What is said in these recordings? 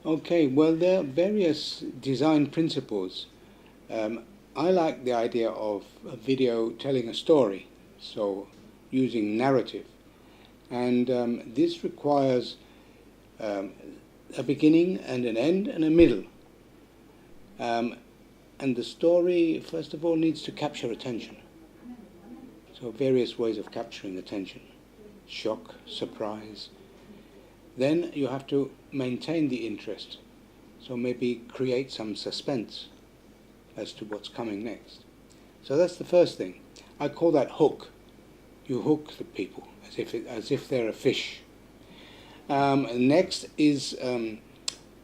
Okay, well, there are various design principles. I like the idea of a video telling a story, so using narrative. And this requires a beginning and an end and a middle. And the story, first of all, needs to capture attention. So various ways of capturing attention: shock, surprise. Then you have to maintain the interest. So maybe create some suspense as to what's coming next. So that's the first thing. I call that hook. You hook the people as if they're a fish. Next is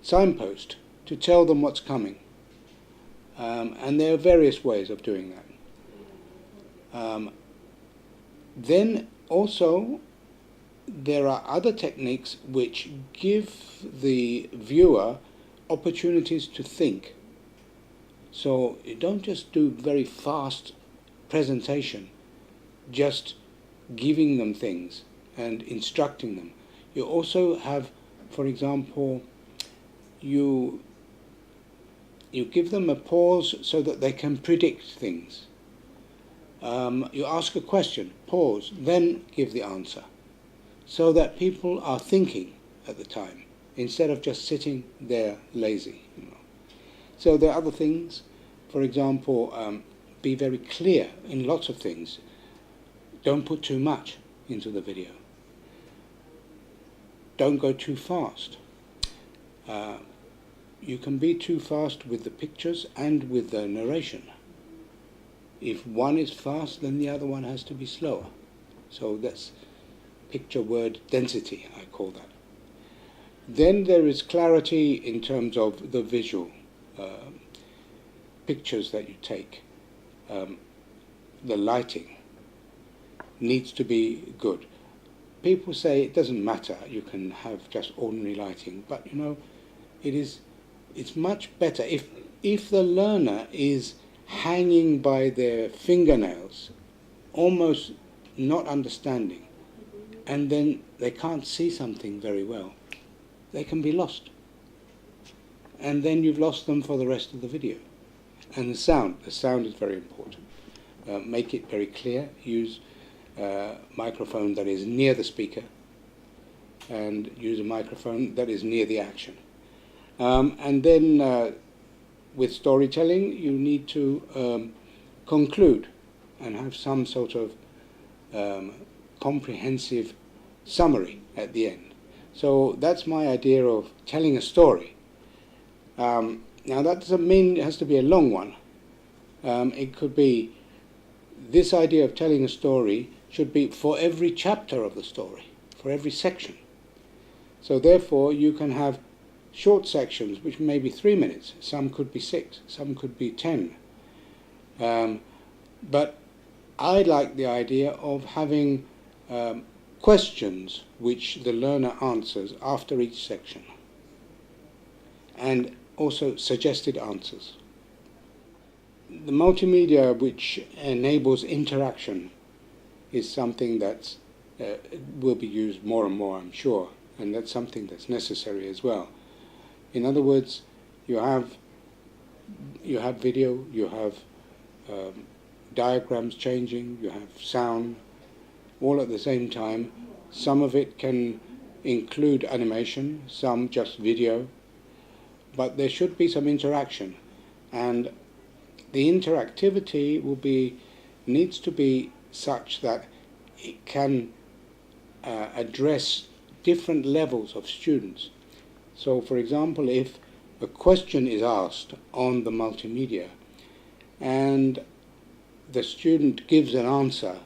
signpost, to tell them what's coming. And there are various ways of doing that. Then also there are other techniques which give the viewer opportunities to think. So you don't just do very fast presentation, just giving them things and instructing them. You also have, for example, you give them a pause so that they can predict things. You ask a question, pause, then give the answer, so that people are thinking at the time, instead of just sitting there lazy. So there are other things. For example, be very clear in lots of things. Don't put too much into the video. Don't go too fast. You can be too fast with the pictures and with the narration. If one is fast, then the other one has to be slower. So that's picture word density, I call that. Then there is clarity in terms of the visual pictures that you take. The lighting needs to be good. People say it doesn't matter, you can have just ordinary lighting, but it's much better if the learner is hanging by their fingernails, almost not understanding, and then they can't see something very well. They can be lost. And then you've lost them for the rest of the video. And the sound is very important. Make it very clear. Use a microphone that is near the speaker, and use a microphone that is near the action. And then with storytelling, you need to conclude and have some sort of comprehensive summary at the end. So that's my idea of telling a story. Now that doesn't mean it has to be a long one. It could be, this idea of telling a story should be for every chapter of the story, for every section. So therefore you can have short sections which may be 3 minutes, some could be 6, some could be 10. But I like the idea of having questions which the learner answers after each section, and also suggested answers. The multimedia which enables interaction is something that will be used more and more, I'm sure, and that's something that's necessary as well. In other words, you have video, you have diagrams changing, you have sound, all at the same time. Some of it can include animation, some just video, but there should be some interaction, and the interactivity needs to be such that it can address different levels of students. So, for example, if a question is asked on the multimedia and the student gives an answer,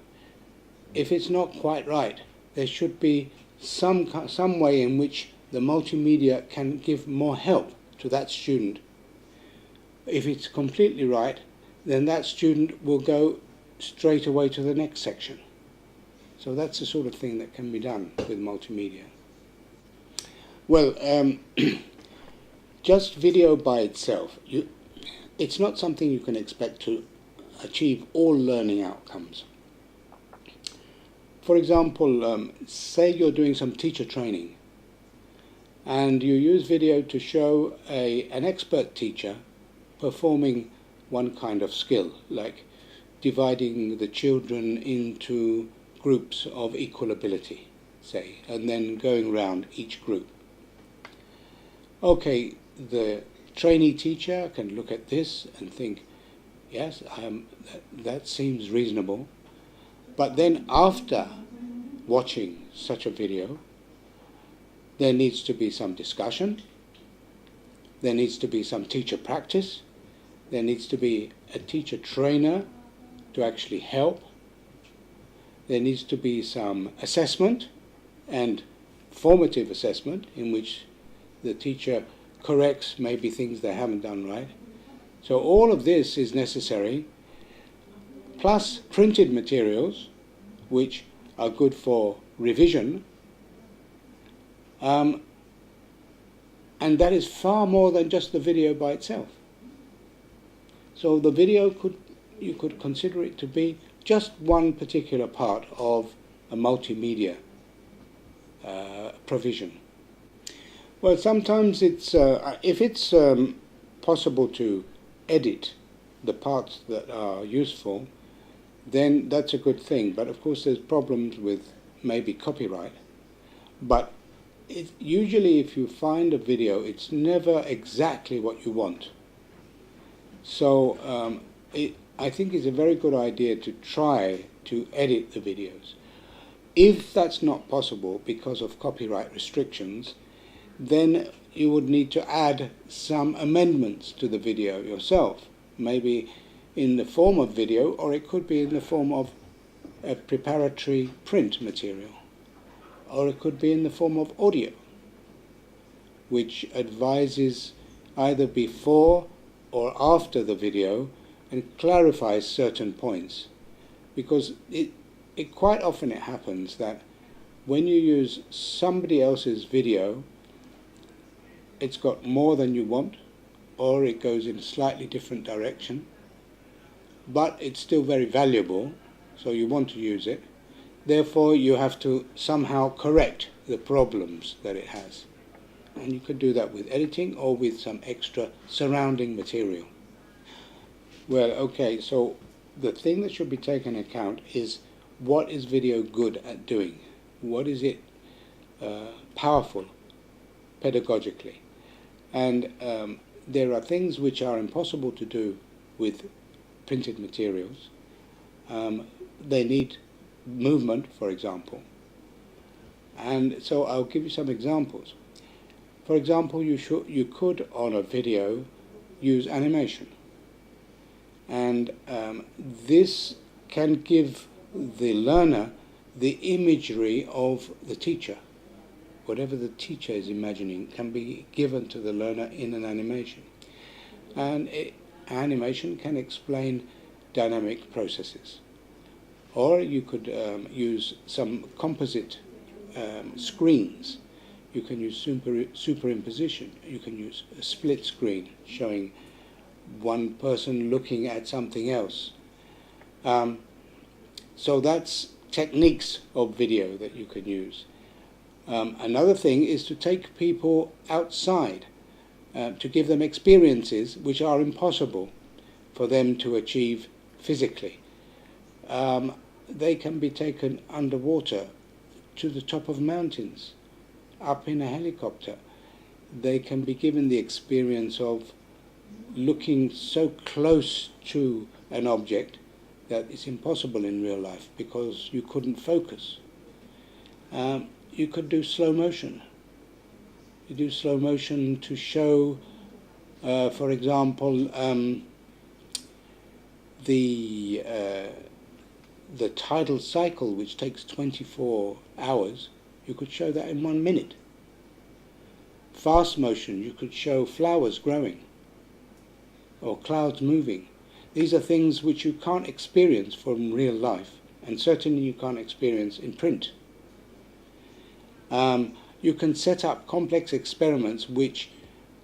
if it's not quite right, there should be some way in which the multimedia can give more help to that student. If it's completely right, then that student will go straight away to the next section. So that's the sort of thing that can be done with multimedia. Well, just video by itself, it's not something you can expect to achieve all learning outcomes. For example, say you're doing some teacher training, and you use video to show an expert teacher performing one kind of skill, like dividing the children into groups of equal ability, say, and then going round each group. Okay, the trainee teacher can look at this and think, yes, that seems reasonable. But then after watching such a video, there needs to be some discussion, there needs to be some teacher practice, there needs to be a teacher trainer to actually help, there needs to be some assessment and formative assessment in which the teacher corrects maybe things they haven't done right. So all of this is necessary, plus printed materials which are good for revision, and that is far more than just the video by itself. So the video you could consider it to be just one particular part of a multimedia provision. Well, sometimes it's if it's possible to edit the parts that are useful, then that's a good thing. But of course, there's problems with maybe copyright. But usually, if you find a video, it's never exactly what you want. So I think it's a very good idea to try to edit the videos. If that's not possible because of copyright restrictions, then you would need to add some amendments to the video yourself, maybe in the form of video, or it could be in the form of a preparatory print material, or it could be in the form of audio, which advises either before or after the video and clarifies certain points. Because it quite often it happens that when you use somebody else's video, it's got more than you want, or it goes in a slightly different direction, but it's still very valuable, so you want to use it. Therefore, you have to somehow correct the problems that it has. And you could do that with editing or with some extra surrounding material. Well, okay, so the thing that should be taken into account is, what is video good at doing? What is it powerful pedagogically? And there are things which are impossible to do with printed materials. They need movement, for example. And so I'll give you some examples. For example, you could, on a video, use animation. And this can give the learner the imagery of the teacher. Whatever the teacher is imagining can be given to the learner in an animation. And animation can explain dynamic processes. Or you could use some composite screens. You can use superimposition. You can use a split screen showing one person looking at something else. So that's techniques of video that you can use. Another thing is to take people outside, to give them experiences which are impossible for them to achieve physically. They can be taken underwater to the top of mountains, up in a helicopter. They can be given the experience of looking so close to an object that it's impossible in real life because you couldn't focus. You could do slow motion. You do slow motion to show, for example, the tidal cycle, which takes 24 hours. You could show that in 1 minute. Fast motion, you could show flowers growing or clouds moving. These are things which you can't experience from real life, and certainly you can't experience in print. You can set up complex experiments which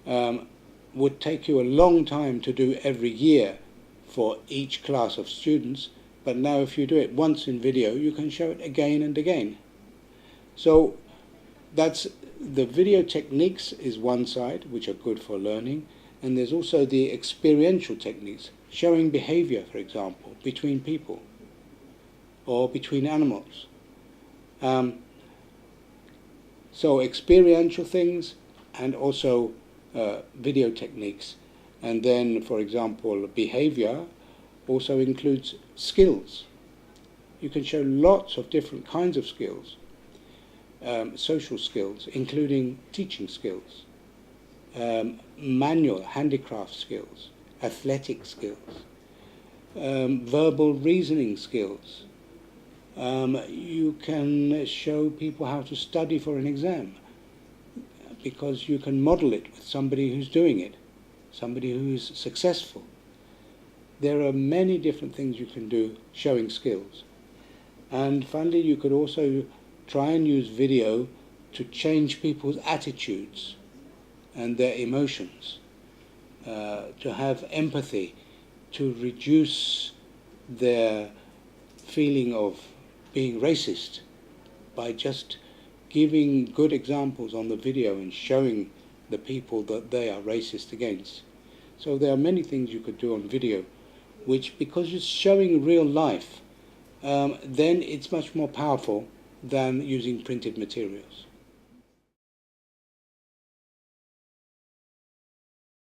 would take you a long time to do every year for each class of students, but now if you do it once in video, you can show it again and again. So that's the video techniques is one side, which are good for learning, and there's also the experiential techniques, showing behavior, for example, between people or between animals. So experiential things and also video techniques. And then, for example, behavior also includes skills. You can show lots of different kinds of skills, social skills, including teaching skills, manual handicraft skills, athletic skills, verbal reasoning skills. You can show people how to study for an exam, because you can model it with somebody who's doing it, somebody who's successful. There are many different things you can do showing skills. And finally, you could also try and use video to change people's attitudes and their emotions, to have empathy, to reduce their feeling of being racist by just giving good examples on the video and showing the people that they are racist against. So there are many things you could do on video, which, because it's showing real life, then it's much more powerful than using printed materials.